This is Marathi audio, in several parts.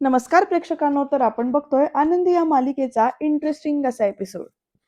नमस्कार प्रेक्षकांनो, तर आपण बघतोय आनंदी या मालिकेचा इंटरेस्टिंग असा एपिसोड.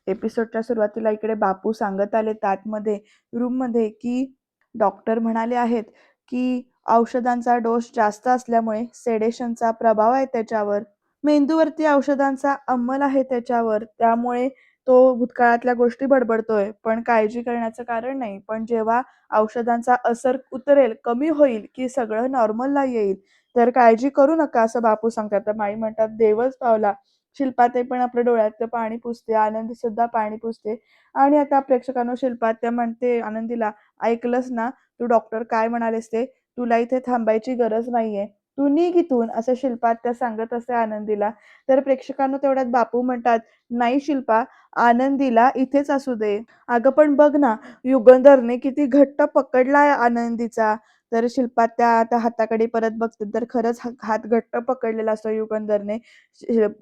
एपिसोडच्या सुरुवातीला इकडे बापू सांगत आले आतमध्ये रूममध्ये की डॉक्टर म्हणाले आहेत की औषधांचा डोस जास्त असल्यामुळे सेडेशनचा प्रभाव आहे त्याच्यावर, मेंदूवरती औषधांचा अंमल आहे त्याच्यावर, त्यामुळे तो भूतकाळातल्या गोष्टी बडबडतोय. पण काळजी करण्याचं कारण नाही. पण जेव्हा औषधांचा असर उतरेल, कमी होईल की सगळं नॉर्मलला येईल, तर काळजी करू नका असं बापू सांगतात. तर माई म्हणतात, देवच पावला. शिल्पाताई पण आपल्या डोळ्यातलं पाणी पुसते, आनंदी सुद्धा पाणी पुसते. आणि आता प्रेक्षकांनो, शिल्पात्या म्हणते आनंदीला, ऐकलंस ना तू डॉक्टर काय म्हणालेस ते? तुला इथे थांबायची गरज नाहीये, तू निघ इथून, असं शिल्पात्या सांगत असते आनंदीला. तर प्रेक्षकांनो, तेवढ्यात बापू म्हणतात, नाही शिल्पा, आनंदीला इथेच असू दे. अगं पण बघ ना, युगंधरने किती घट्ट पकडलाय आनंदीचा. तर शिल्पात्या आता हाताकडे परत बघते, तर खरंच हात घट्ट पकडलेला असतो युगंधरने.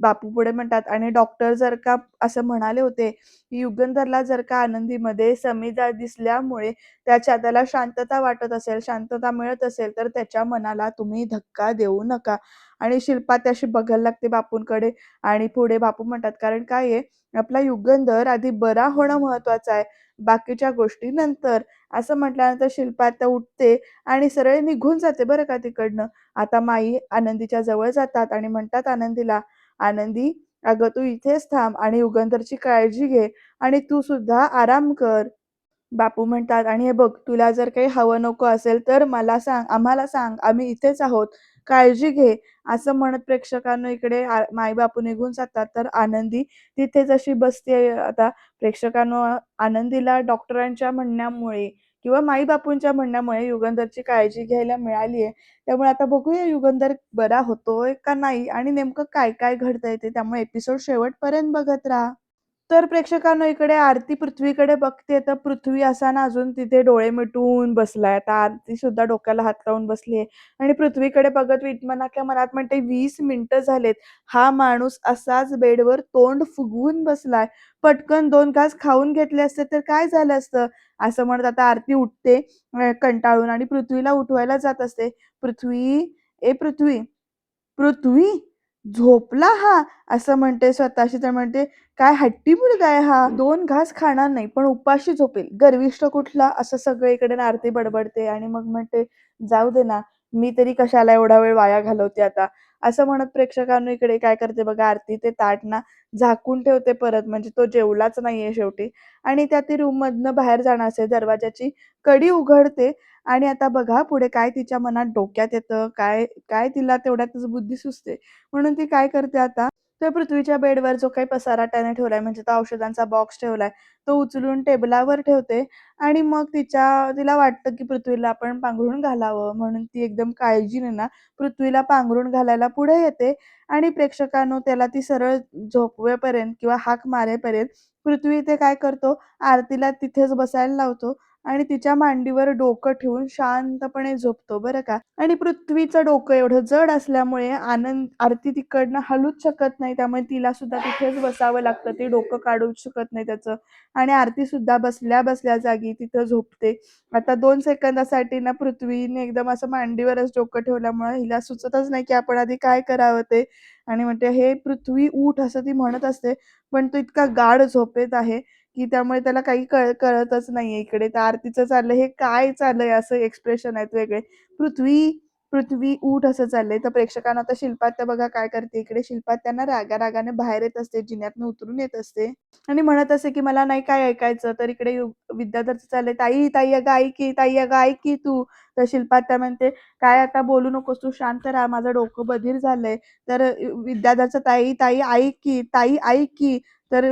बापू पुढे म्हणतात, आणि डॉक्टर जर का असं म्हणाले होते की युगंधरला जर का आनंदीमध्ये समिधा दिसल्यामुळे त्याला शांतता वाटत असेल, शांतता मिळत असेल, तर त्याच्या मनाला तुम्ही धक्का देऊ नका. आणि शिल्पा त्याशी बघायला लागते बापूंकडे. आणि पुढे बापू म्हणतात, कारण काय आहे, आपला युगंधर आधी बरा होणं महत्वाचं आहे, बाकीच्या गोष्टी नंतर. असं म्हटल्यानंतर शिल्पा आता उठते आणि सरळ निघून जाते बरं का तिकडनं. आता माई आनंदीच्या जवळ जातात आणि म्हणतात आनंदीला, आनंदी, अगं तू इथेच थांब आणि युगंधरची काळजी घे आणि तू सुद्धा आराम कर. बापू म्हणतात, आणि हे बघ, तुला जर काही हवं नको असेल तर मला सांग, आम्हाला सांग, आम्ही इथेच आहोत, काळजी घे. असं म्हणत प्रेक्षकांना इकडे माईबापू निघून जातात. तर आनंदी तिथेच अशी बसते. आता प्रेक्षकांनो, आनंदीला डॉक्टरांच्या म्हणण्यामुळे किंवा माईबापूंच्या म्हणण्यामुळे युगंधरची काळजी घ्यायला मिळाली आहे. त्यामुळे आता बघूया युगंधर बरा होतोय का नाही आणि नेमकं काय काय घडतंय ते. त्यामुळे एपिसोड शेवटपर्यंत बघत राहा. तर प्रेक्षकांनो, इकडे आरती पृथ्वीकडे बघते. तर पृथ्वी असा ना अजून तिथे डोळे मिटून बसलाय. आता आरती सुद्धा डोक्याला हात लावून बसली आहे आणि पृथ्वीकडे बघत मनातल्या मनात म्हणते, 20 मिनिटं झालेत, हा माणूस असाच बेडवर तोंड फुगवून बसलाय. पटकन 2 घास खाऊन घेतले असते तर काय झालं असतं. असं म्हणत आता आरती उठते कंटाळून आणि पृथ्वीला उठवायला जात असते. पृथ्वी, ए पृथ्वी, पृथ्वी, झोपला हा, असं म्हणते स्वतःशी. तर म्हणते, काय हट्टी मुलगा आहे हा, 2 घास खाणार नाही पण उपाशी झोपेल, गर्विष्ठ कुठला, असं सगळीकडे आरती बडबडते. आणि मग म्हणते, जाऊ दे ना, मी तरी कशाला एवढा वेळ वाया घालवते आता. असं म्हणत प्रेक्षकांनो, इकडे काय करते बघा, आरती ते ताट ना झाकून ठेवते परत, म्हणजे तो जेवलाच नाहीये शेवटी. आणि त्या ती रूम मधनं बाहेर जाणार असते, दरवाजाची कडी उघडते. आणि आता बघा पुढे काय तिच्या मनात डोक्यात येतं, काय काय तिला तेवढ्यातच बुद्धी सुचते. म्हणून ती काय करते आता, तर पृथ्वीच्या बेडवर जो काही पसारा त्याने ठेवलाय, म्हणजे तो औषधांचा बॉक्स ठेवलाय, तो उचलून टेबलावर ठेवते. आणि मग तिला वाटतं की पृथ्वीला आपण पांघरून घालावं, म्हणून ती एकदम काळजीने ना पृथ्वीला पांघरून घालायला पुढे येते. आणि प्रेक्षकांनो, त्याला ती सरळ झोपवेपर्यंत किंवा हाक मारेपर्यंत पृथ्वी ते काय करतो, आरतीला तिथेच बसायला लावतो आणि तिच्या मांडीवर डोकं ठेवून शांतपणे झोपतो बरं का. आणि पृथ्वीचं डोकं एवढं जड असल्यामुळे आरती तिकडनं हलूच शकत नाही, त्यामुळे तिला सुद्धा तिथेच बसावं लागतं, ती डोकं काढूच शकत नाही त्याचं. आणि आरती सुद्धा बसल्या बसल्या जागी तिथं झोपते. आता 2 सेकंदासाठी ना पृथ्वीने एकदम असं मांडीवरच डोकं ठेवल्यामुळे हिला सुचतच नाही की आपण आधी काय करावं ते. आणि म्हणते, हे पृथ्वी उठ, असं ती म्हणत असते. पण तो इतका गाढ झोपेत आहे की त्यामुळे त्याला काही कळतच नाहीये. इकडे तर आरतीचं चाललंय, हे काय चाललंय, असं एक्सप्रेशन आहेत वेगळे. पृथ्वी, पृथ्वी उठ, असं चाललंय. तर प्रेक्षकांना आता शिल्पात्या बघा काय करते. इकडे शिल्पात्यांना रागारागाने बाहेर येत असते, जिन्यातनं उतरून येत असते आणि म्हणत असते की मला नाही काय ऐकायचं. तर इकडे विद्याधरचं चाललंय, ताई ताई अगं ऐक की, ताई अगं ऐक की तू. तर शिल्पात्या म्हणते, काय आता बोलू नकोस, तू शांत राहा, माझं डोकं बधीर झालंय. तर विद्याधरचं, ताई ताई ऐक की, ताई ऐक की. तर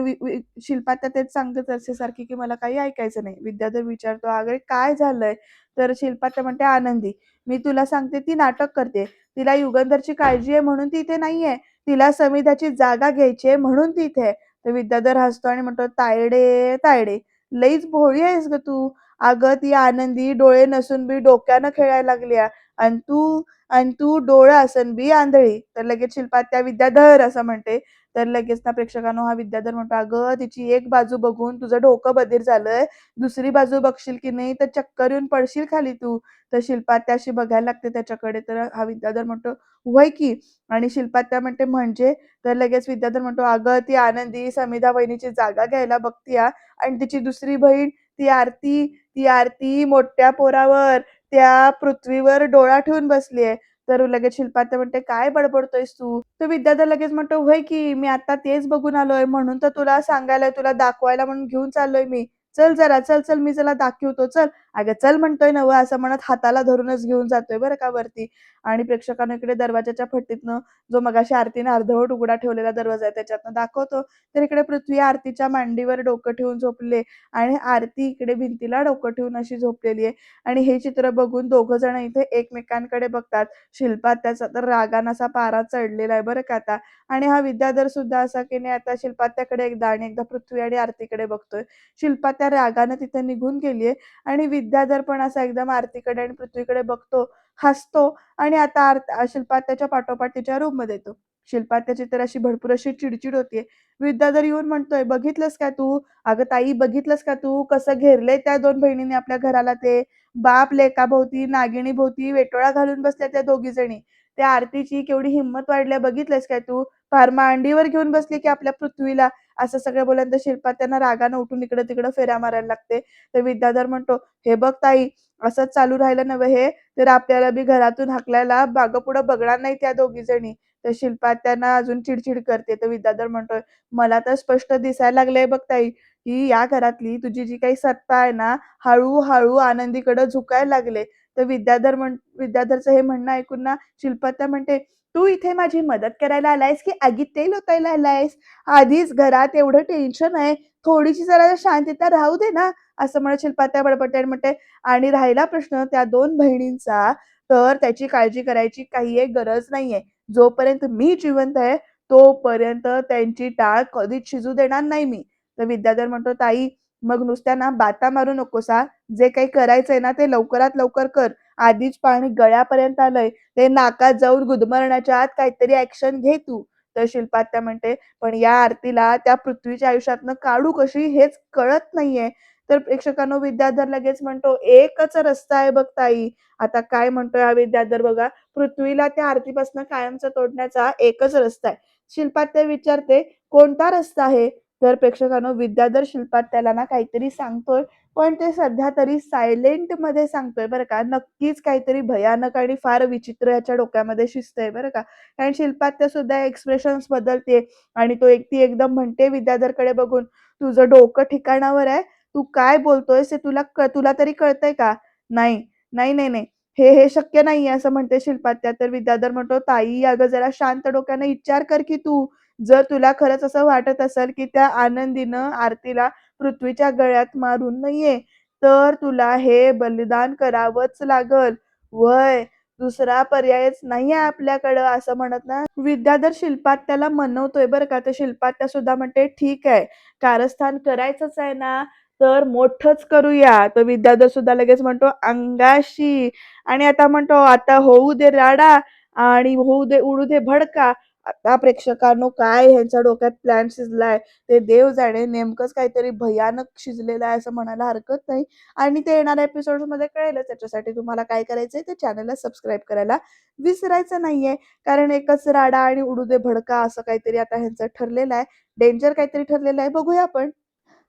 शिल्पात्या तेच सांगत असते सारखी की मला काही ऐकायचं नाही. विद्याधर विचारतो, अगं काय झालंय. तर शिल्पात्या म्हणते, आनंदी, मी तुला सांगते, ती नाटक करते. तिला युगंधरची काळजी आहे म्हणून ती इथे नाहीये, तिला समिधाची जागा घ्यायची आहे म्हणून ती इथे आहे. तर विद्याधर हसतो आणि म्हणतो, तायडे तायडे, लईच भोळी आहेस ग तू. अगं ती आनंदी डोळे नसून बी डोक्यानं खेळायला लागली, आणि तू डोळं असन बी आंधळी. तर लगेच शिल्पात्या, विद्याधर, असं म्हणते. तर लगेच ना प्रेक्षकांनो हा विद्याधर म्हणतो, "अगं तिची एक बाजू बघून तुझं डोकं बधीर झालंय. दुसरी बाजू बघशील की नाही तर चक्कर येऊन पडशील खाली तू." तर शिल्पात्या अशी बघायला लागते त्याच्याकडे. तर हा विद्याधर म्हणतो, "होय की." आणि शिल्पात्या म्हणते, "म्हणजे?" तर लगेच विद्याधर म्हणतो, "अगं ती आनंदी समिधा वहिनीची जागा घ्यायला बघतीये आणि तिची दुसरी बहीण ती आरती मोठ्या पोरावर, त्या पृथ्वीवर डोळा ठेवून बसलीये." तर लगेच शिल्पात्या म्हणते, "काय बडबडतोयस तू?" तर विद्याधर लगेच म्हणतो, "होय की मी आता तेच बघून आलोय, म्हणून तर तुला सांगायला, तुला दाखवायला म्हणून घेऊन चाललोय मी. चल जरा, चल मी तुला दाखवतो, चल." "अगं चल म्हणतोय नव्हं," असं म्हणत हाताला धरूनच घेऊन जातोय बरं का वरती. आणि प्रेक्षकांना इकडे दरवाजाच्या फटीतनं जो मगाशी आरतीने अर्धवट उघडा ठेवलेला दरवाजा आहे त्याच्यातनं दाखवतो. तर इकडे पृथ्वी आरतीच्या मांडीवर डोकं ठेवून झोपली आहे आणि आरती इकडे भिंतीला डोकं ठेवून अशी झोपलेली आहे. आणि हे चित्र बघून दोघं जण इथे एकमेकांकडे बघतात. शिल्पात्याचा तर रागानं असा पारा चढलेला आहे बरं का आता. आणि हा विद्याधर सुद्धा असा की नाही आता शिल्पात्याकडे एकदा आणि एकदा पृथ्वी आणि आरतीकडे बघतोय. शिल्पात्या रागानं तिथे निघून गेली आहे आणि विद्याधर पण असा एकदम आरतीकडे आणि पृथ्वीकडे बघतो, हसतो आणि आता शिल्पात्याच्या पाठोपाठ तिच्या रूममध्ये येतो. शिल्पात्याची तर अशी भरपूर अशी चिडचिड होतीये. विद्याधर येऊन म्हणतोय, "बघितलंस का तू? अगं ताई बघितलंस का तू? कसं घेरलंय त्या 2 बहिणींनी आपल्या घराला ते. बाप लेकाभोवती, नागिणीभोवती वेटोळा घालून बसल्या त्या दोघीजणी. त्या आरतीची केवढी हिंमत वाढली बघितलंस काय तू? फार मांडीवर घेऊन बसली की आपल्या पृथ्वीला." असं सगळं बोलल्यानंतर शिल्पात्यांना रागानं उठून इकडं-तिकडं फेऱ्या मारायला लागते. तर विद्याधर म्हणतो, "हे बघ ताई, असंच चालू राहिलं नव्हे हे, तर आपल्याला बी घरातून हाकलायला मागं-पुढं बघणार नाही त्या दोघीजणी." तर शिल्पात्यांना अजून चिडचिड करते. तर विद्याधर म्हणतोय, "मला तर स्पष्ट दिसायला लागलंय बघ ताई, की या घरातली तुझी जी काही सत्ता आहे ना, हळू-हळू आनंदीकडे झुकायला लागले." तर विद्याधरचं हे म्हणणं ऐकून ना शिल्पात्या म्हणते, "तू इथे माझी मदत करायला आलायस की आगीत तेल ओतायला आलायस? आधीच घरात एवढं टेन्शन आहे, थोडीशी जरा शांतता राहू दे ना." असं म्हणत शिल्पात्या बडबडते आणि म्हणते, "आणि राहिला प्रश्न त्या 2 बहिणींचा, तर त्याची काळजी करायची काही एक गरज नाहीये. जोपर्यंत मी जिवंत आहे, तोपर्यंत त्यांची टाळ कधीच शिजू देणार नाही मी." तर विद्याधर म्हणतो, "ताई, मग नुसत्या ना बाता मारू नकोस हां. जे काही करायचंय ना, ते लवकरात लवकर कर. आधीच पाणी गळ्यापर्यंत आलंय. ते नाकात जाऊन गुदमरण्याच्या आत काहीतरी ॲक्शन घे तू." तर शिल्पात्या म्हणते, "पण या आरतीला त्या पृथ्वीच्या आयुष्यातनं काढू कशी हेच कळत नाहीये." तर प्रेक्षकांनो विद्याधर लगेच म्हणतो, "एकच रस्ता आहे बघ ताई." आता काय म्हणतोय हा विद्याधर बघा, "पृथ्वीला त्या आरतीपासून कायमचा तोडण्याचा एकच रस्ता आहे." शिल्पात्या विचारते, "कोणता रस्ता आहे?" तर प्रेक्षकांनो विद्याधर शिल्पात्याला ना काहीतरी सांगतोय, पण ते सध्या तरी सायलेंटमध्ये सांगतोय बरं का. नक्कीच काहीतरी भयानक आणि फार विचित्र ह्याच्या डोक्यामध्ये शिजतंय बरं का. कारण शिल्पात्या सुद्धा एक्सप्रेशन्स बदलते आणि ती एकदम म्हणते विद्याधरकडे बघून, "तुझं डोकं ठिकाणावर आहे? तू काय बोलतोयस हे तुला तरी कळतंय का?" "नाही, नाही. हे शक्य नाहीये," असं म्हणते शिल्पात्या. तर विद्याधर म्हणतो, "ताई अगं जरा शांत डोक्याने विचार कर की तू. जर तुला खरंच असं वाटत असेल की त्या आनंदीनं आरतीला पृथ्वीच्या गळ्यात मारून नाहीये, तर तुला हे बलिदान करावंच लागल. व्हय, दुसरा पर्यायच नाहीये आपल्याकडं." असं म्हणत ना विद्याधर शिल्पात्याला मनवतोय बरं का. तर शिल्पात्या सुद्धा म्हणते, "ठीक आहे, कारस्थान करायचंच आहे ना, तर मोठंच करूया." तर विद्याधर सुद्धा लगेच म्हणतो, "अंगाशी." आणि आता म्हणतो, "आता होऊ दे राडा आणि उडू दे भडका." आता प्रेक्षकांनो काय ह्यांच्या डोक्यात प्लॅन शिजलाय ते देव जाणे. नेमकंच काहीतरी भयानक शिजलेलं आहे असं म्हणायला हरकत नाही. आणि ते येणाऱ्या एपिसोड्समध्ये कळेलच. त्याच्यासाठी तुम्हाला काय करायचंय, ते चॅनलला सबस्क्राईब करायला विसरायचं नाहीये. कारण एकच राडा आणि उडू दे भडका असं काहीतरी आता ह्यांचं ठरलेलं आहे. डेंजर काहीतरी ठरलेलं आहे. बघूया आपण.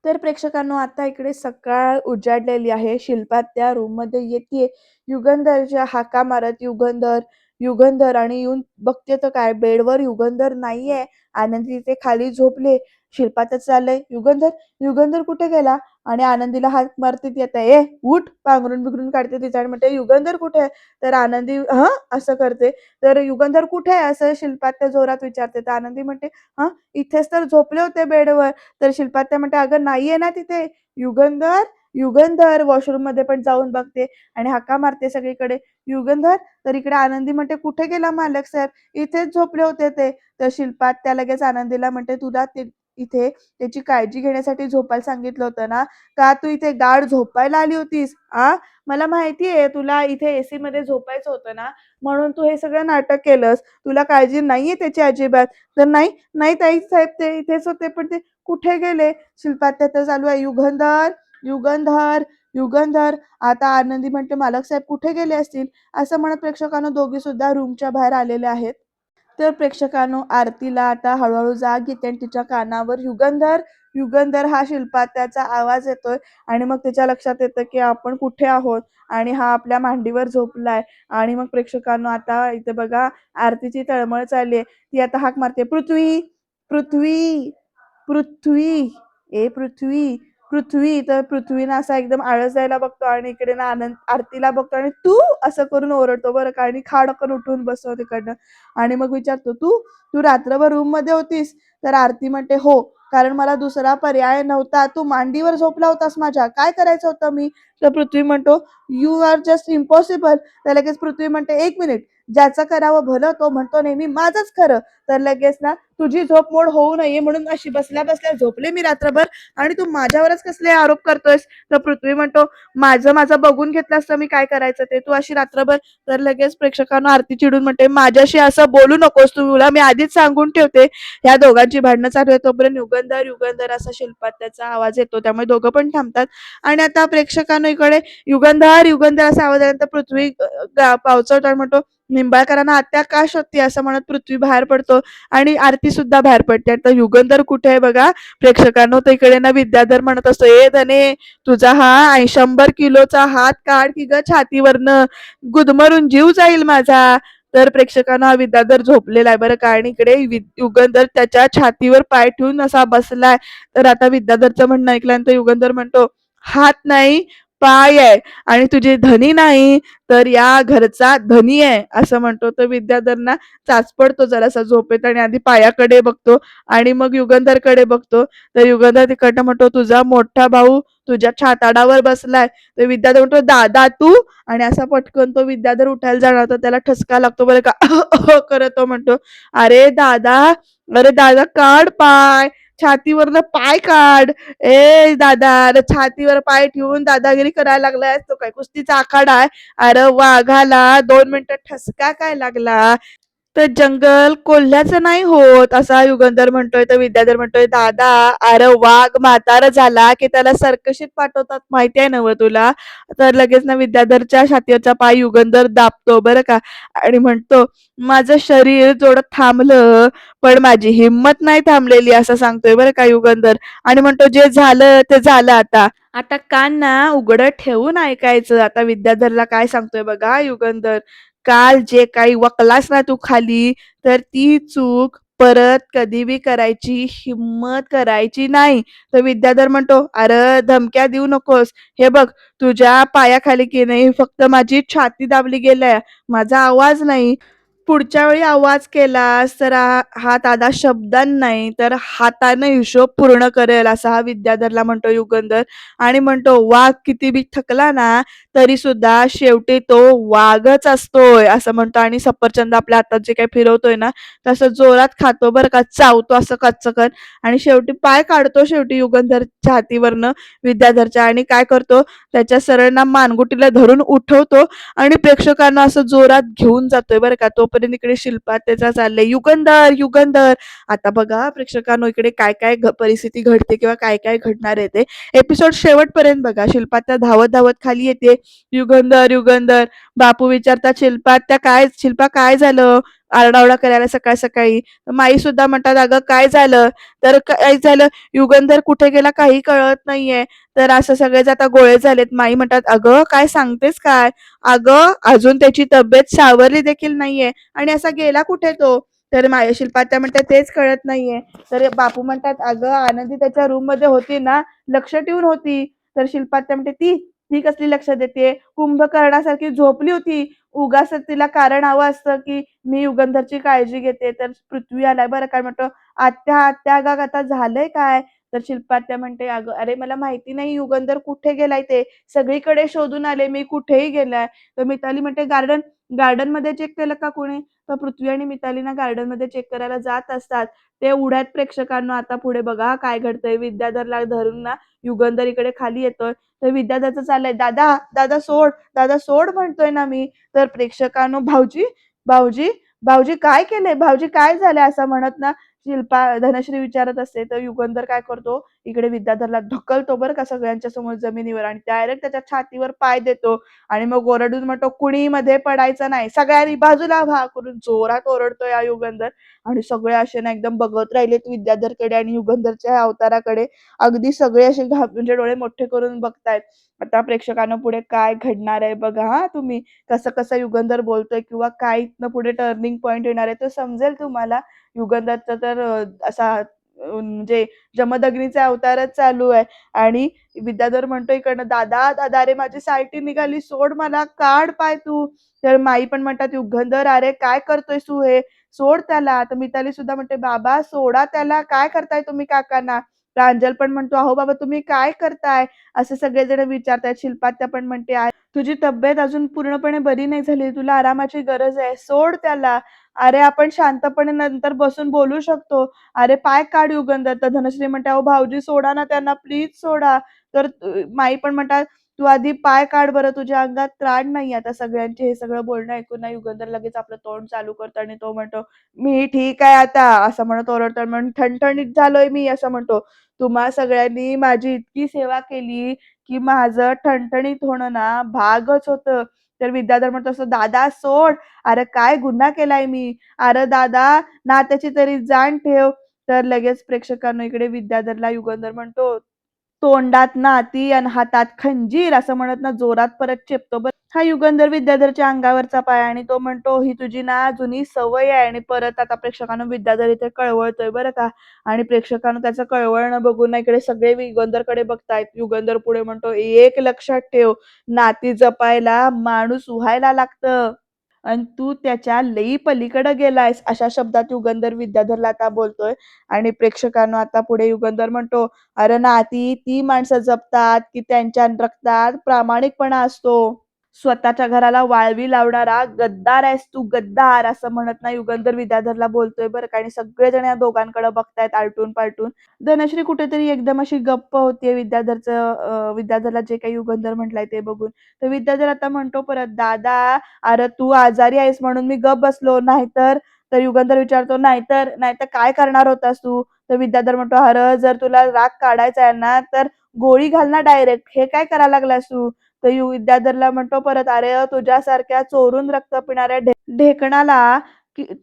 तर प्रेक्षकांनो आता इकडे सकाळ उजाडलेली आहे. शिल्पात्या रूममध्ये येतीये. युगंधरच्या हाका मारत, "युगंधर, युगंधर." आणि येऊन बघते तर काय बेडवर युगंधर नाहीये. आनंदी तिथे खाली झोपली. शिल्पाचं चाललंय, "युगंधर, युगंधर कुठे गेला?" आणि आनंदीला हाक मारते ती आता, "ए उठ." पांघरून-बिंघरून काढते तिचा आणि म्हणते, "युगंधर कुठे आहे?" तर आनंदी "हं?" असं करते. तर "युगंधर कुठे आहे?" असं शिल्पात्या जोरात विचारते. तर आनंदी म्हणते, "हं, इथेच तर झोपले होते बेडवर." तर शिल्पात्या म्हणते, "अगं नाहीये ना तिथे. युगंधर, युगंधर." वॉशरूममध्ये पण जाऊन बघते आणि हाका मारते सगळीकडे, "युगंधर." तर इकडे आनंदी म्हणते, "कुठे गेला मालक साहेब? इथेच झोपले होते ते." तर शिल्पात्या लगेच आनंदीला म्हणते, इथे त्याची काळजी घेण्यासाठी झोपायला सांगितलं होतं ना, का तू इथे गाढ झोपायला आली होतीस? मला माहिती आहे तुला इथे एसी मध्ये झोपायचं होतं ना, म्हणून तू हे सगळं नाटक केलंस. तुला काळजी नाहीये त्याची अजिबात. तर नाही, नाही ताई साहेब ते इथेच होते, पण ते कुठे गेले? शिल्पात्या चालू आहे, युगंधर, युगंधर, युगंधर. आता आनंदी म्हणते, मालक साहेब कुठे गेले असतील? असं म्हणत प्रेक्षकांनो दोघी सुद्धा रूमच्या बाहेर आलेले आहेत. तर प्रेक्षकांनो आरतीला आता हळूहळू जाग येते आणि तिच्या कानावर युगंधर, युगंधर हा शिल्पात्याचा आवाज येतोय आणि मग तिच्या लक्षात येतं की आपण कुठे आहोत आणि हा आपल्या मांडीवर झोपलाय. आणि मग प्रेक्षकांनो आता इथे बघा आरतीची तळमळ चालली आहे. ती आता हाक मारते, पृथ्वी, पृथ्वी, पृथ्वी, ए पृथ्वी, पृथ्वी. तर पृथ्वीनं असा एकदम आळस द्यायला बघतो आणि इकडे ना आनंद आरतीला बघतो आणि तू असं करून ओरडतो बरं का, आणि खाडकन उठून बसतो तिकडनं आणि मग विचारतो, तू तू रात्रभर रूम मध्ये होतीस? तर आरती म्हणते, हो, कारण मला दुसरा पर्याय नव्हता. तू मांडीवर झोपला होतास माझ्या, काय करायचं होतं मी? तर पृथ्वी म्हणतो, यू आर जस्ट इम्पॉसिबल. तर लगेच पृथ्वी म्हणते, एक मिनिट, ज्याचं करावं भलं तो म्हणतो नेहमी माझंच खरं. तर लगेच ना तुझी झोप मोड होऊ नये म्हणून अशी बसल्या बसल्या झोपले मी रात्रभर आणि तू माझ्यावरच कसले आरोप करतोयस? तर पृथ्वी म्हणतो, माझं बघून घेतलं असतं मी काय करायचं ते, तू अशी रात्रभर. तर लगेच प्रेक्षकांना आरती चिडून म्हणते, माझ्याशी असं बोलू नकोस, तुला मी आधीच सांगून ठेवते. या दोघांची भांडणं चालू आहे तोपर्यंत युगंधर, युगंधर असा शिल्पात्याचा आवाज येतो, त्यामुळे दोघं पण थांबतात. आणि आता प्रेक्षकांना इकडे युगंधर, युगंधर असा आवाज आल्यानंतर पृथ्वी पावचवतो आणि म्हणतो, निंबाळकरांना आत्या का शोधते? असं म्हणत पृथ्वी बाहेर पडतो आणि आरती सुद्धा बाहेर पडते. आता युगंधर कुठे आहे बघा प्रेक्षकांनो, तर इकडे ना विद्याधर म्हणत असतो, ए धने, तुझा हा 100 किलोचा हात काढ की ग छातीवरनं, गुदमरून जीव जाईल माझा. तर प्रेक्षकांना हा विद्याधर झोपलेला आहे बरं का, आणि इकडे युगंधर त्याच्या छातीवर पाय ठेवून असा बसलाय. तर आता विद्याधरचं म्हणणं ऐकल्यानंतर युगंधर म्हणतो, हात नाही पाय आहे, आणि तुझे धनी नाही तर या घरचा धनी आहे असं म्हणतो. तर विद्याधर ना चाच पडतो जरासा झोपेत आणि आधी पायाकडे बघतो आणि मग युगंधरकडे बघतो. तर युगंधर तिकडनं म्हणतो, तुझा मोठा भाऊ तुझ्या छाताडावर बसलाय. तर विद्याधर म्हणतो, दादा तू? आणि असा पटकन तो विद्याधर उठायला जाणार तर त्याला ठसका लागतो बरं का, करत तो म्हणतो, अरे दादा, अरे दादा काढ पाय, छातीवरनं पाय काढ. ए दादा, अरे छातीवर पाय ठेवून दादागिरी करायला लागलाय, तो काय कुस्तीचा आखाडा आहे? अरे वाघाला 2 मिनिटं ठसका काय लागला? तर जंगल कोल्ह्याचं नाही होत असा युगंधर म्हणतोय. तर विद्याधर म्हणतोय, दादा, अरे वाघ म्हातारा झाला की त्याला सर्कशीत पाठवतात, माहिती आहे ना तुला? तर लगेच ना विद्याधरच्या छातीवरचा पाय युगंधर दाबतो बरं का आणि म्हणतो, माझं शरीर जोडत थांबलं पण माझी हिंमत नाही थांबलेली असं सांगतोय बरं का युगंधर. आणि म्हणतो, जे झालं ते झालं, आता आता कान ना उघडं ठेवून ऐकायचं. आता विद्याधरला काय सांगतोय बघा युगंधर, काल जे काही वकलास ना तू खाली, तर ती चूक परत कधी बी करायची हिम्मत करायची नाही. तर विद्याधर म्हणतो, अरे धमक्या देऊ नकोस, हे बघ, तुझ्या पायाखाली की नाही फक्त माझी छाती दाबली गेलाय, माझा आवाज नाही. पुढच्या वेळी आवाज केलास तर हा दादा शब्दां नाही तर हाताने हिशोब पूर्ण करेल असा हा विद्याधरला म्हणतो युगंधर. आणि म्हणतो, वाघ किती बी थकला ना तरी सुद्धा शेवटी तो वाघच असतोय असं म्हणतो. आणि सफरचंद आपल्या हातात जे काही फिरवतोय ना तसं जोरात खातो बरं का, चावतो असं कच्चकन, आणि शेवटी पाय काढतो शेवटी युगंधर छातीवरनं विद्याधरच्या, आणि काय करतो, त्याच्या सरळ ना मानगुटीला धरून उठवतो आणि प्रेक्षकांना असं जोरात घेऊन जातोय बरं का. तोपर्यंत इकडे शिल्पा त्याचा चाललंय, युगंधर, युगंधर. आता बघा प्रेक्षकांनो इकडे काय काय परिस्थिती घडते किंवा काय काय घडणार आहे ते एपिसोड शेवटपर्यंत बघा. शिल्पात्या धावत धावत खाली येते, युगंधर, युगंधर. बापू विचारतात, शिल्पात्या काय, शिल्पा काय झालं? आरडाओरडा करायला सकाळ सकाळी. माई सुद्धा म्हणतात, अगं काय झालं? तर काय झालं, युगंधर कुठे गेला काही कळत नाहीये. तर असं सगळेच आता गोळे झालेत. माई म्हणतात, अगं काय सांगतेस काय? अगं अजून त्याची तब्येत सावरली देखील नाहीये आणि असा गेला कुठे तो? तर शिल्पात्या म्हणतात, तेच कळत नाहीये. तर बापू म्हणतात, अगं आनंदी त्याच्या रूम मध्ये होती ना, लक्ष ठेवून होती. तर शिल्पात्या म्हणते, ती ती कसली लक्ष देते? कुंभकर्णासारखी झोपली होती. उगाच तिला कारण हवं असतं की मी युगंधरची काळजी घेते. तर पृथ्वी आलाय बरं काय, म्हणतो, आत्या आत्या गा आता झालंय काय? तर शिल्पात्या म्हणते, "अगं अरे मला माहिती नाही युगंधर कुठे गेलाय ते. सगळीकडे शोधून आले मी, कुठेही गेलाय." तर मिताली म्हणते, गार्डनमध्ये चेक केलं का कोणी?" तर पृथ्वी आणि मिताली ना गार्डनमध्ये चेक करायला जात असतात. ते उड्यात प्रेक्षकांना आता पुढे बघा काय घडतंय. विद्याधरला धरून ना युगंधर इकडे खाली येतोय. तर विद्याधरचं चाललंय, "दादा, दादा सोड, दादा सोड म्हणतोय ना मी." तर प्रेक्षकांनो, "भाऊजी, भाऊजी, भाऊजी काय केलंय? भाऊजी काय झालंय?" असं म्हणत ना धनश्री विचारत असते. तर युगंधर काय करतो, इकडे विद्याधरला ढकलतो बरं का सगळ्यांच्या समोर जमिनीवर आणि डायरेक्ट त्याच्या छातीवर पाय देतो आणि मग ओरडून म्हणतो, "कुणी मध्ये पडायचं नाही. सगळ्यांनी बाजूला व्हा." करून जोरात ओरडतोय हा युगंधर आणि सगळे असे ना एकदम बघत राहिलेत विद्याधरकडे आणि युगंधरच्या अवताराकडे. अगदी सगळे असे म्हणजे डोळे मोठे करून बघतायत. आता प्रेक्षकांना पुढे काय घडणार आहे बघा हां तुम्ही. कसं-कसं युगंधर बोलतोय किंवा काय इथनं पुढे टर्निंग पॉइंट येणार आहे, ते समजेल तुम्हाला. युगंधरचा तर असा म्हणजे जमदग्नीचा अवतारच चालू आहे आणि विद्याधर म्हणतो इकडनं, "दादा, दादा, अरे माझी सायटी निघाली, सोड मला, काढ पाय तू." तर माई पण म्हणतात, "युगंधर, अरे काय करतोयस तू हे? सोड त्याला." तर मिताली सुद्धा म्हणते, "बाबा सोडा त्याला, काय करताय तुम्ही काकांना?" प्रांजल पण म्हणतो, "अहो बाबा तुम्ही काय करताय?" असे सगळेजण विचारतायत. शिल्पात्या पण म्हणते, "तुझी तब्येत अजून पूर्णपणे बरी नाही झाली. तुला आरामाची गरज आहे. सोड त्याला. अरे आपण शांतपणे नंतर बसून बोलू शकतो. अरे पाय काढ युगंधर." तर धनश्री म्हणते, "अहो भाऊजी सोडा ना त्यांना, प्लीज सोडा." तर माई पण म्हणतात, "तू आधी पाय काढ बरं, तुझ्या अंगात त्राण नाही." आता सगळ्यांचे हे सगळं बोलणं ऐकून ना युगंधर लगेच आपलं तोंड चालू करतो आणि तो म्हणतो, "मी ठीक आहे आता." असं म्हणत ओरडतो, म्हणून ठणठणीत झालोय मी असं म्हणतो. "तुम्हा सगळ्यांनी माझी इतकी सेवा केली की माझं ठणठणीत होणं ना भागच होतं." तर विद्याधर म्हणतो असं, "दादा सोड. अरे काय गुन्हा केलाय मी? अरे दादा, नात्याची तरी जाण ठेव." तर लगेच प्रेक्षकांना इकडे विद्याधरला युगंधर म्हणतो, "तोंडात नाती आणि हातात खंजीर." असं म्हणत ना जोरात परत चेपतो बरं. हा युगंधर विद्याधरच्या अंगावरचा पाय आणि तो म्हणतो, "ही तुझी ना जुनी सवय आहे." आणि परत आता प्रेक्षकांना विद्याधर इथे कळवळतोय बरं का. आणि प्रेक्षकांना त्याचं कळवळणं बघून ना इकडे सगळे युगंधरकडे बघतायत. युगंधर पुढे म्हणतो, "एक लक्षात ठेव, नाती जपायला माणूस व्हायला लागतं. आणि तू त्याच्या लई पलीकडे गेलायस." अशा शब्दात युगंधर विद्याधरला आता बोलतोय आणि प्रेक्षकांना आता पुढे युगंधर म्हणतो, "अरे नाती ती माणसं जपतात की त्यांच्या रक्तात प्रामाणिकपणा असतो. स्वतःच्या घराला वाळवी लावणारा गद्दार आहेस तू, गद्दार." असं म्हणत ना युगंधर विद्याधरला बोलतोय बरं का. आणि सगळेजण या दोघांकडे बघतायत आलटून-पालटून. धनश्री कुठेतरी एकदम अशी गप्प होतीये विद्याधरला जे काही युगंधर म्हटलंय ते बघून. तर विद्याधर आता म्हणतो परत, "दादा, अरे तू आजारी आहेस म्हणून मी गप्प बसलो, नाहीतर." तर युगंधर विचारतो, "नाहीतर नाहीतर काय करणार होतास तू?" तर विद्याधर म्हणतो, "अरे जर तुला राग काढायचा आहे ना तर गोळी घाल ना डायरेक्ट. हे काय करायला लागलास तू?" तर विद्याधरला म्हणतो परत, "अरे तुझ्यासारख्या चोरून रक्त पिणाऱ्या ढेकणाला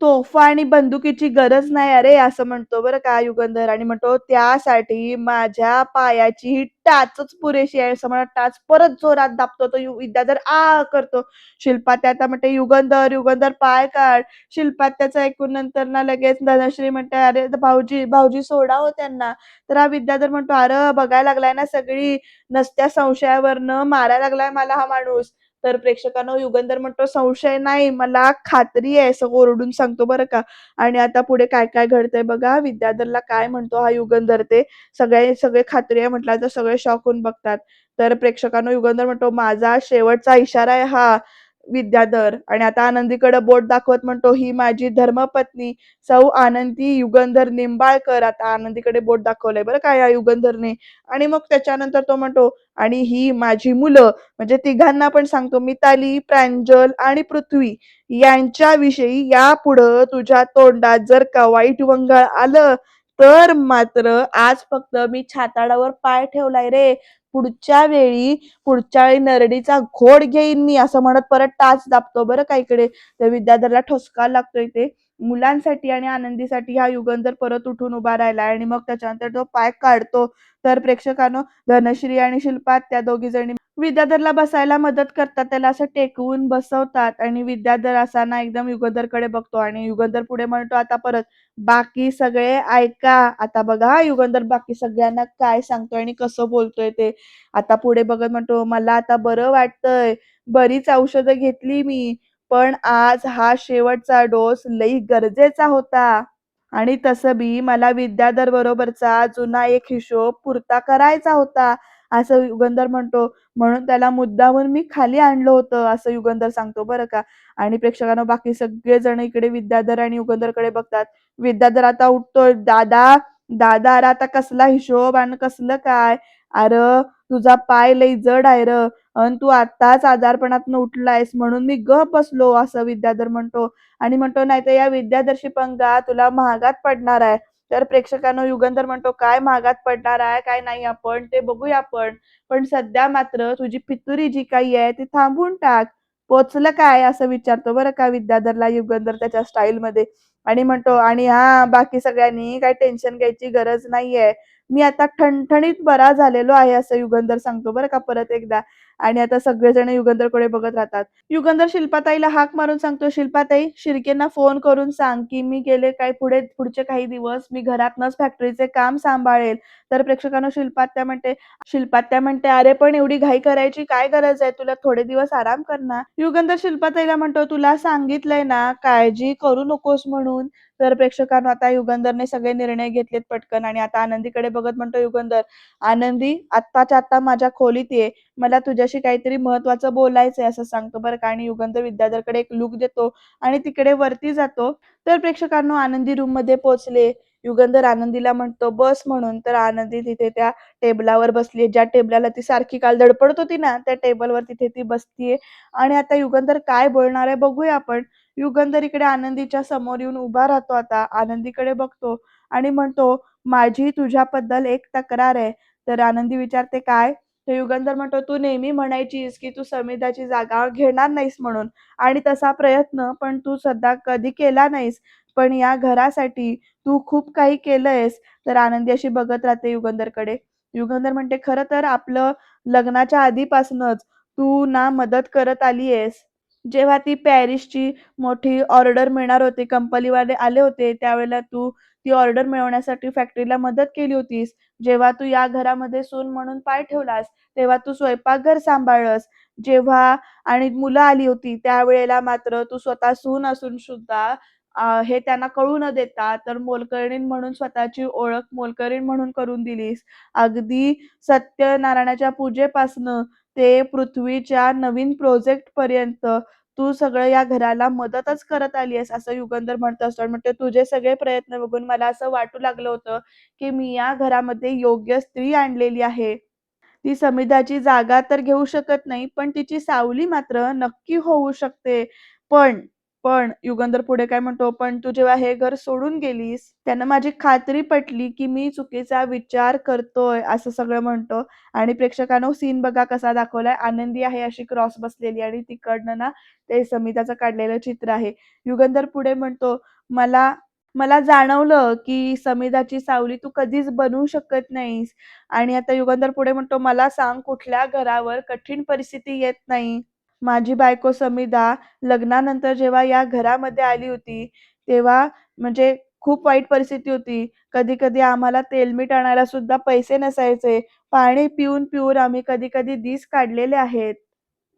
तोफा आणि बंदुकीची गरज नाही अरे." असं म्हणतो बरं का युगंधर आणि म्हणतो, "त्यासाठी माझ्या पायाची टाचच पुरेशी आहे." असं म्हणत टाच परत जोरात दाबतो. तो विद्याधर आ करतो. शिल्पात्या आता म्हणते, "युगंधर, युगंधर पाय काढ." शिल्पात्याचं ऐकून नंतर ना लगेच धनश्री म्हणते, "अरे भाऊजी, भाऊजी सोडा हो त्यांना." तर हा विद्याधर म्हणतो, "अरे बघायला लागलाय ना सगळी, नसत्या संशयावरनं मारायला लागलाय मला हा माणूस." तर प्रेक्षकांनो युगंधर म्हणतो, "संशय नाही, मला खात्री आहे." असं ओरडून सांगतो बरं का. आणि आता पुढे काय-काय घडतंय बघा. विद्याधरला काय म्हणतो हा युगंधर ते सगळे सगळे खात्री आहे म्हटल्यावर तर सगळे शॉक होऊन बघतात. तर प्रेक्षकांनो युगंधर म्हणतो, "माझा शेवटचा इशारा आहे हा." विद्याधर आणि आता आनंदीकडे बोट दाखवत म्हणतो, "ही माझी धर्मपत्नी सौ आनंदी युगंधर निंबाळकर." आता आनंदीकडे बोट दाखवलंय बरं का या युगंधरने. आणि मग त्याच्यानंतर तो म्हणतो, "आणि ही माझी मुलं." म्हणजे तिघांना पण सांगतो, "मिताली, प्रांजल आणि पृथ्वी यांच्याविषयी यापुढं तुझ्या तोंडात जर का वाईट वंगाळ आलं तर मात्र आज फक्त मी छाताडावर पाय ठेवलाय रे. पुढच्या वेळी नरडीचा घोड घेईन मी." असं म्हणत परत टाच दाबतो बरं का इकडे. तर विद्याधरला ठसका लागतोय ते. मुलांसाठी आणि आनंदीसाठी हा युगंधर परत उठून उभा राहिलाय आणि मग त्याच्यानंतर तो पाय काढतो. तर प्रेक्षकांनो, धनश्री आणि शिल्पा त्या दोघी जणी विद्याधरला बसायला मदत करतात. त्याला असं टेकवून बसवतात आणि विद्याधर असा ना एकदम युगंधरकडे बघतो आणि युगंधर पुढे म्हणतो आता परत, "बाकी सगळे ऐका." आता बघा हा युगंधर बाकी सगळ्यांना काय सांगतोय आणि कसं बोलतोय ते. आता पुढे बघत म्हणतो, "मला आता बरं वाटतंय. बरीच औषधं घेतली मी. पण आज हा शेवटचा डोस लई गरजेचा होता." आणि तसं बी मला विद्याधर बरोबरचा जुना एक हिशोब पुरता करायचा होता, असं युगंधर म्हणतो. म्हणून त्याला मुद्दामून मी खाली आणलं होतं, असं युगंधर सांगतो बरं का. आणि प्रेक्षकांनो बाकी सगळेजण इकडे विद्याधर आणि युगंधरकडे बघतात. विद्याधर आता उठतोय, "दादा, दादा अरे आता कसला हिशोब आणि कसलं काय? अरे तुझा पाय लई जड आहे र अन् तू आत्ताच आजारपणातनं उठलायस म्हणून मी गप्प बसलो," असं विद्याधर म्हणतो. आणि म्हणतो, "नाहीतर या विद्याधरशी पंगा तुला महागात पडणार आहे." तर प्रेक्षकांनो युगंधर म्हणतो, "काय महागात पडणार आहे, काय नाही आपण ते बघूया आपण. पण सध्या मात्र तुझी फितुरी जी काही आहे ती थांबवून टाक. पोचलं काय?" असं विचारतो बरं का विद्याधरला युगंधर त्याच्या स्टाईलमध्ये. आणि म्हणतो, "आणि हां, बाकी सगळ्यांनी काही टेन्शन घ्यायची गरज नाहीये. मी आता ठणठणीत बरा झालेलो आहे," असं युगंधर सांगतो बरं का परत एकदा. आणि आता सगळेजण युगंधरकडे बघत राहतात. युगंधर शिल्पाताईला हाक मारून सांगतो, "शिल्पाताई, शिर्केंना फोन करून सांग, की मी गेले काय पुढचे काही दिवस मी घरातनंच फॅक्टरीचे काम सांभाळेल." तर प्रेक्षकांनो शिल्पात्या म्हणते, "अरे पण एवढी घाई करायची काय गरज आहे? तुला थोडे दिवस आराम कर ना." युगंधर शिल्पाताईला म्हणतो, "तुला सांगितलंय ना, काळजी करू नकोस म्हणून." तर प्रेक्षकांनो आता युगंधरने सगळे निर्णय घेतलेत पटकन आणि आता आनंदीकडे बघत म्हणतो युगंधर, "आनंदी, आत्ताच्या आत्ता माझ्या खोलीत ये. मला तुझ्याशी काहीतरी महत्त्वाचं बोलायचंय," असं सांगतो बरं का. आणि युगंधर विद्याधरकडे एक लूक देतो आणि तिकडे वरती जातो. तर प्रेक्षकांनो आनंदी रूममध्ये पोहोचले. युगंधर आनंदीला म्हणतो, "बस" म्हणून. तर आनंदी तिथे त्या टेबलावर बसली ज्या टेबलाला ती सारखी काल धडपडत होती ना, त्या टेबलवर तिथे ती बसतीये. आणि आता युगंधर काय बोलणार आहे बघूया आपण. युगंधर इकडे आनंदीच्या समोर येऊन उभा राहतो आता. आनंदीकडे बघतो आणि म्हणतो, "माझी तुझ्याबद्दल एक तक्रार आहे." तर आनंदी विचारते, "काय?" तर युगंधर म्हणतो, "तू नेहमी म्हणायचीस, की तू समिधाची जागा घेणार नाहीस म्हणून आणि तसा प्रयत्न पण तू सध्या कधी केला नाहीस. पण या घरासाठी तू खूप काही केलंयस." तर आनंदी अशी बघत राहते युगंधरकडे. युगंधर म्हणते, "खरं तर आपलं लग्नाच्या आधीपासूनच तू ना मदत करत आली आहेस. जेव्हा ती पॅरिसची मोठी ऑर्डर मिळणार होती, कंपनीवाले आले होते, त्यावेळेला तू ती ऑर्डर मिळवण्यासाठी फॅक्टरीला मदत केली होतीस. जेव्हा तू या घरामध्ये सून म्हणून पाय ठेवलास, तेव्हा तू स्वयंपाकघर सांभाळलंस. जेव्हा आणि मुलं आली होती, त्यावेळेला मात्र तू स्वतः सून असून सुद्धा हे त्यांना कळू न देता तर मोलकरीण म्हणून स्वतःची ओळख मोलकरीण म्हणून करून दिलीस. अगदी सत्यनारायणाच्या पूजेपासनं ते पृथ्वीच्या नवीन प्रोजेक्टपर्यंत तू सगळं या घराला मदतच करत आली आहेस." असं युगंधर म्हणत असतो आणि म्हणतो, "तुझे सगळे प्रयत्न बघून मला असं वाटू लागलं होतं, की मी या घरामध्ये योग्य स्त्री आणलेली आहे. ती समिधाची जागा तर घेऊ शकत नाही, पण तिची सावली मात्र नक्की होऊ शकते. पण, पण युगंधर पुढे काय म्हणतो, "पण तू जेव्हा हे घर सोडून गेलीस, त्यानं माझी खात्री पटली, की मी चुकीचा विचार करतोय." असं सगळं म्हणतो. आणि प्रेक्षकांनो सीन बघा कसा दाखवलाय. आनंदी आहे अशी क्रॉस बसलेली आणि तिकडनं ना ते समिधाचं काढलेलं चित्र आहे. युगंधर पुढे म्हणतो, "मला मला जाणवलं, की समिधाची सावली तू कधीच बनवू शकत नाहीस." आणि आता युगंधर पुढे म्हणतो, "मला सांग कुठल्या घरावर कठीण परिस्थिती येत नाही?" माझी बायको समिधा लग्नानंतर जेव्हा या घरामध्ये आली होती, तेव्हा म्हणजे खूप वाईट परिस्थिती होती. कधी-कधी आम्हाला तेल-मीठ आणायला सुद्धा पैसे नसायचे. पाणी पिऊन-पिऊन आम्ही कधी-कधी दिस काढलेले आहेत.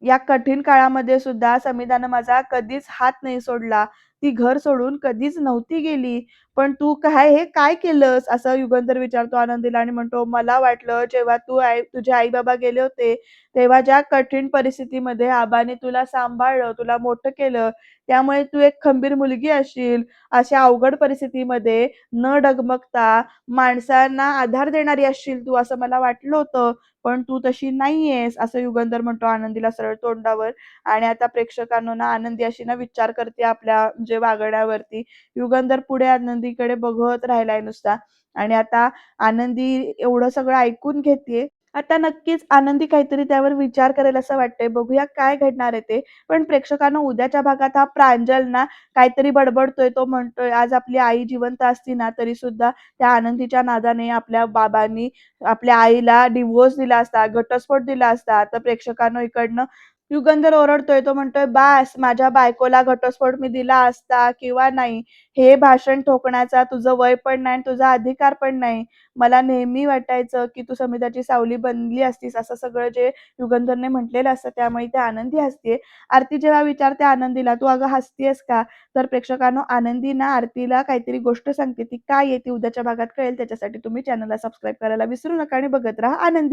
या कठीण काळामध्ये सुद्धा संविधानं माझा कधीच हात नाही सोडला. ती घर सोडून कधीच नव्हती गेली. पण तू हे काय केलंस? असं युगंधर विचारतो आनंदीला आणि म्हणतो, "मला वाटलं जेव्हा तुझे आई-बाबा गेले होते, तेव्हा ज्या कठीण परिस्थितीमध्ये आबाने तुला सांभाळलं, तुला मोठं केलं, त्यामुळे तू एक खंबीर मुलगी असशील. अशा अवघड परिस्थितीमध्ये न डगमगता माणसांना आधार देणारी असशील तू, असं मला वाटलं होतं. पण तू तशी नाहीयेस." असं युगंधर म्हणतो आनंदीला सरळ तोंडावर. आणि आता प्रेक्षकांनो ना आनंदी अशी ना विचार करते आपल्या म्हणजे वागण्यावरती. युगंधर पुढे आनंदीकडे बघत राहिलाय नुसता. आणि आता आनंदी एवढं सगळं ऐकून घेतीये. आता नक्कीच आनंदी काहीतरी त्यावर विचार करेल असं वाटतंय. बघूया काय घडणार आहे ते. पण प्रेक्षकांनो उद्याच्या भागात हा प्रांजल ना काहीतरी बडबडतोय. तो म्हणतोय, "आज आपली आई जिवंत असती ना, तरीसुद्धा त्या आनंदीच्या नादाने आपल्या बाबांनी आपल्या आईला डिव्होर्स दिला असता, घटस्फोट दिला असता." तर प्रेक्षकांनो इकडनं युगंधर ओरडतोय. तो म्हणतोय, "बास, माझ्या बायकोला घटस्फोट मी दिला असता किंवा नाही, हे भाषण ठोकण्याचा तुझं वय पण नाही आणि तुझा अधिकार पण नाही. मला नेहमी वाटायचं, की तू समिताची सावली बनली असतीस." असं सगळं जे युगंधरने म्हटलेलं असतं. त्यामुळे ती आनंदी हसतीये. आरती जेव्हा विचारते आनंदीला, "तू अगं हसतीयेस का?" तर प्रेक्षकांनो, आनंदी ना आरतीला काहीतरी गोष्ट सांगते. ती काय आहे ती उद्याच्या भागात कळेल. त्याच्यासाठी तुम्ही चॅनलला सबस्क्राईब करायला विसरू नका आणि बघत राहा आनंदी.